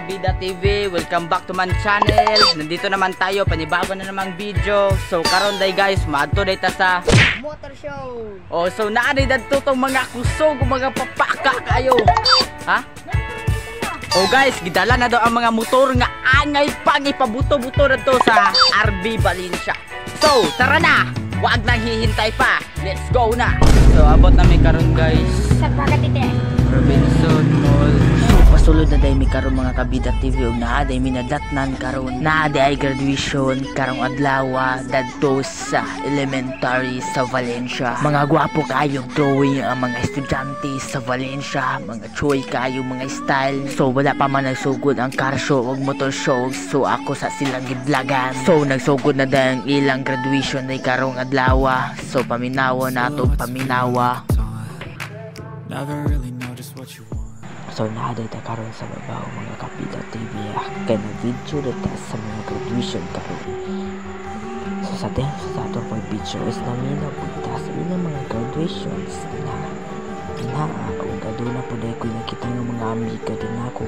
Kabida TV, welcome back to my channel. Nandito naman tayo, panibago na namang video. So karon day guys, maadto day ta sa motor show. Oh, so naanay dadto tong mga kusog, mga papaka kayo. Ha? Oh guys, gidala na daw ang mga motor nga angay pang ipabuto-buto na to sa RB Valencia. So, tara na! Huwag nang hihintay pa. Let's go na! So, abot na mi karon guys Sa Pagatite. Robinson Mall. So, pasulod na day mi karon mga Kabida TV ug naa day minadatnan karon. Naa day graduation karong adlaw dadto sa elementary sa Valencia. Mga gwapo kayong drawing ang mga estudyante sa Valencia, mga choy kayo mga style. So wala pa man nagsugod ang car show ug motor show. So ako sa silang gidlagan. So nagsugod na day ang ilang graduation day karong adlaw. So paminawa nato paminawa. Never really know just what you want. So naaday ta karon sa babaw mga Kabida TV. Kaya na-video data sa mga graduation karon. So sa ato pag video is namin napunta sa ilang mga graduations na kung kaduna po dahil ko nakita ng mga amiga din ako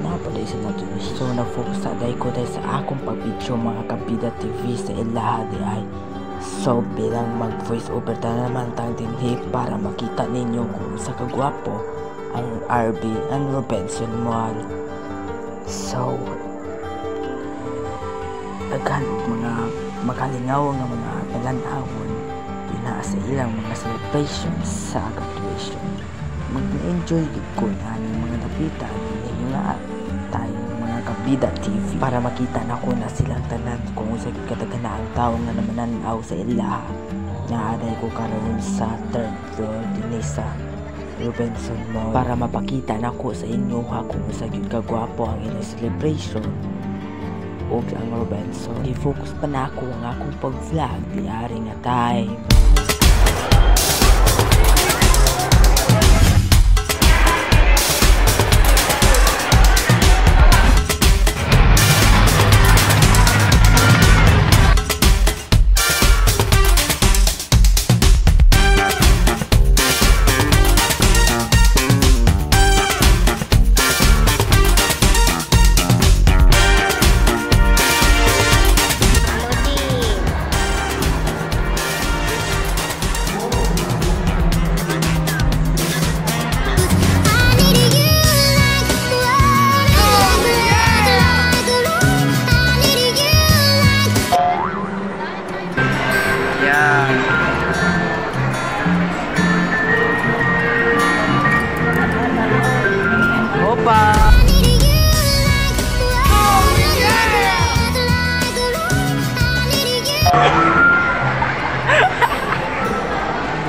na po dahil sila dun. So na-focus sa dahil ko dahil sa akong pag-video mga Kabida TV sa ilaha ay. So bilang mag voice over ta naman tang dinhi para makita ninyo kung sa kagwapo ang RB and Robinson Mall. So daghan mga makalingaw nga mga talan-awon ina sa ilang mga celebrations sa graduation. Mag-enjoy ko na ng mga napita ninyo nga tayo mga Kabida TV para makita na ko na silang tanan kung sa katagana ang tao nga namananaw sa ila. Naaday ko karon sa third floor din sa Robinson Mall para mapakita na ko sa inyo ha kung sa kagwapo ang ilang celebration o ang Robinson. I-focus pa na ako ang akong pag-vlog diari nga time.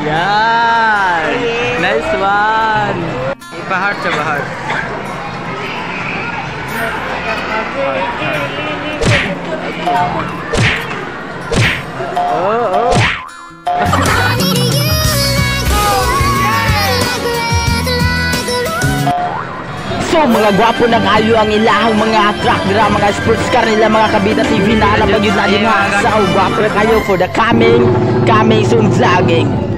Yan! Nice one! Ibahar sa bahar. Oh, oh. So mga gwapo na kayo ang ilahang mga truck dira mga sports car nila mga Kabida TV na alam ba yun na din nga. So gwapo na kayo for the coming soon vlogging.